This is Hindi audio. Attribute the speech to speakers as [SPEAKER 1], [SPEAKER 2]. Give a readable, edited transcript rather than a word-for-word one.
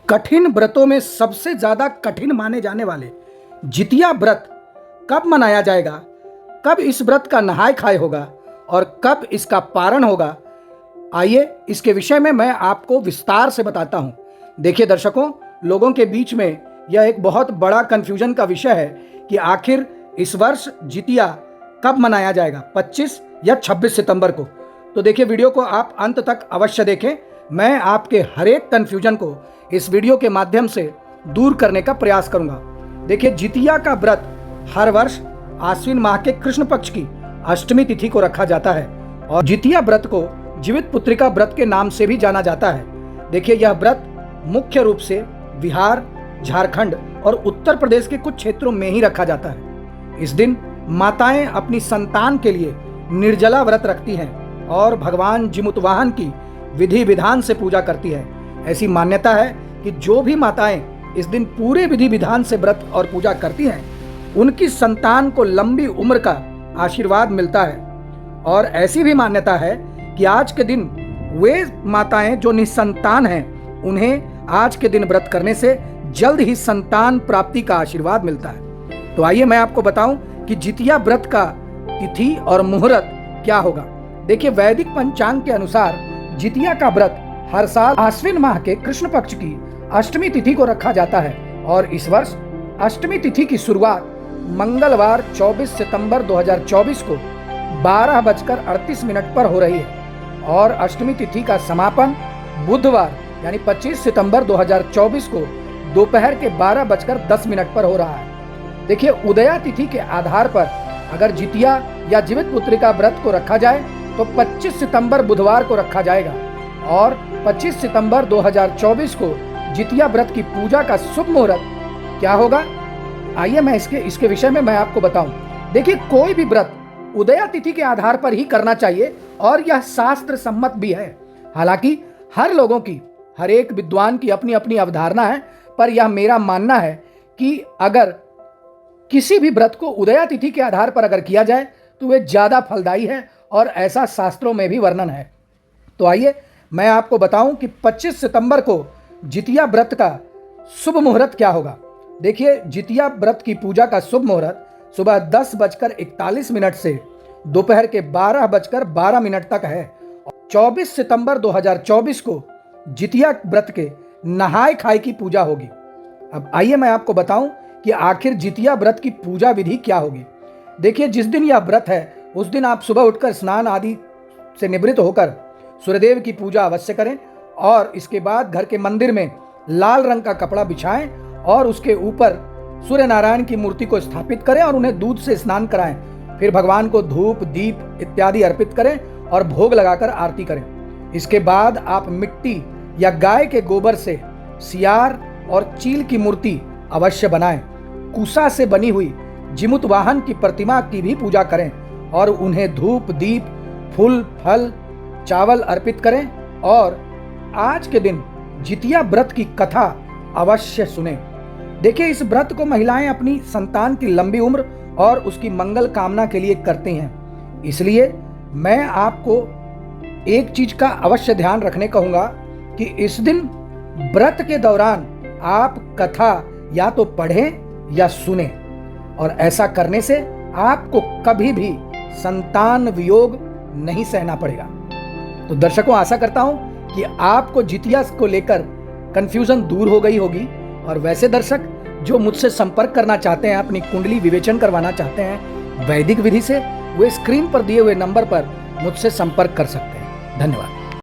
[SPEAKER 1] कठिन व्रतों में सबसे ज्यादा कठिन माने जाने वाले जितिया व्रत कब मनाया जाएगा, कब इस व्रत का नहाय खाए होगा और कब इसका पारण होगा, आइए इसके विषय में मैं आपको विस्तार से बताता हूं। देखिए दर्शकों, लोगों के बीच में यह एक बहुत बड़ा कंफ्यूजन का विषय है कि आखिर इस वर्ष जितिया कब मनाया जाएगा, 25 या 26 सितंबर को। तो देखिए, वीडियो को आप अंत तक अवश्य देखें। मैं आपके हर एक कन्फ्यूजन को इस वीडियो के माध्यम से दूर करने का प्रयास करूंगा। देखिए, जितिया का व्रत हर वर्ष आश्विन माह के कृष्ण पक्ष की अष्टमी तिथि को रखा जाता है और जितिया व्रत को जीवित पुत्रिका व्रत के नाम से भी जाना जाता है। देखिए, यह व्रत मुख्य रूप से बिहार, झारखंड और उत्तर प्रदेश के कुछ क्षेत्रों में ही रखा जाता है। इस दिन माताएं अपनी संतान के लिए निर्जला व्रत रखती हैं और भगवान जिमुतवाहन की विधि विधान से पूजा करती है। ऐसी मान्यता है कि जो भी माताएं इस दिन पूरे विधि विधान से व्रत और पूजा करती हैं, उनकी संतान को लंबी उम्र का आशीर्वाद मिलता है। और ऐसी भी मान्यता है कि आज के दिन वे माताएं जो निसंतान हैं, उन्हें आज के दिन व्रत करने से जल्द ही संतान प्राप्ति का आशीर्वाद मिलता है। तो आइए मैं आपको बताऊं कि जितिया व्रत का तिथि और मुहूर्त क्या होगा। देखिए, वैदिक पंचांग के अनुसार जितिया का व्रत हर साल आश्विन माह के कृष्ण पक्ष की अष्टमी तिथि को रखा जाता है और इस वर्ष अष्टमी तिथि की शुरुआत मंगलवार 24 सितंबर 2024 को 12:38 पर हो रही है और अष्टमी तिथि का समापन बुधवार यानी 25 सितंबर 2024 को दोपहर के 12:10 पर हो रहा है। देखिए, उदया तिथि के आधार पर अगर जितिया या जीवित पुत्रिका व्रत को रखा जाए तो 25 सितंबर बुधवार को रखा जाएगा और 25 सितंबर 2024 को जितिया व्रत की पूजा का शुभ मुहूर्त क्या होगा, आइए मैं इसके विषय में मैं आपको बताऊं। देखिए, कोई भी व्रत उदया तिथि के आधार पर ही करना चाहिए और यह शास्त्र सम्मत भी है। हालांकि हर लोगों की, हर एक विद्वान की अपनी अपनी अवधारणा है, पर यह मेरा मानना है कि अगर किसी भी व्रत को उदया तिथि के आधार पर अगर किया जाए तो वह ज़्यादा फलदायी है और ऐसा शास्त्रों में भी वर्णन है। तो आइए मैं आपको बताऊं कि 25 सितंबर को जितिया व्रत का शुभ मुहूर्त क्या होगा। देखिए, जितिया व्रत की पूजा का शुभ मुहूर्त सुबह 10:41 से दोपहर के 12:12 तक है। 24 सितंबर 2024 को जितिया व्रत के नहाय खाए की पूजा होगी। अब आइए मैं आपको बताऊं कि आखिर जितिया व्रत की पूजा विधि क्या होगी। देखिए, जिस दिन यह व्रत है उस दिन आप सुबह उठकर स्नान आदि से निवृत्त होकर सूर्यदेव की पूजा अवश्य करें और इसके बाद घर के मंदिर में लाल रंग का कपड़ा बिछाएं और उसके ऊपर सूर्य नारायण की मूर्ति को स्थापित करें और उन्हें दूध से स्नान कराएं। फिर भगवान को धूप, दीप इत्यादि अर्पित करें और भोग लगाकर आरती करें। इसके बाद आप मिट्टी या गाय के गोबर से सियार और चील की मूर्ति अवश्य बनाएं। कुसा से बनी हुई जिमुतवाहन की प्रतिमा की भी पूजा करें और उन्हें धूप, दीप, फूल, फल, चावल अर्पित करें और आज के दिन जितिया व्रत की कथा अवश्य सुने। देखिए, इस व्रत को महिलाएं अपनी संतान की लंबी उम्र और उसकी मंगल कामना के लिए करती हैं। इसलिए मैं आपको एक चीज का अवश्य ध्यान रखने कहूंगा कि इस दिन व्रत के दौरान आप कथा या तो पढ़ें या सुने और ऐसा करने से आपको कभी भी संतान वियोग नहीं सहना पड़ेगा। तो दर्शकों, आशा करता हूं कि आपको जितिया को लेकर कंफ्यूजन दूर हो गई होगी। और वैसे दर्शक जो मुझसे संपर्क करना चाहते हैं, अपनी कुंडली विवेचन करवाना चाहते हैं वैदिक विधि से, वे स्क्रीन पर दिए हुए नंबर पर मुझसे संपर्क कर सकते हैं। धन्यवाद।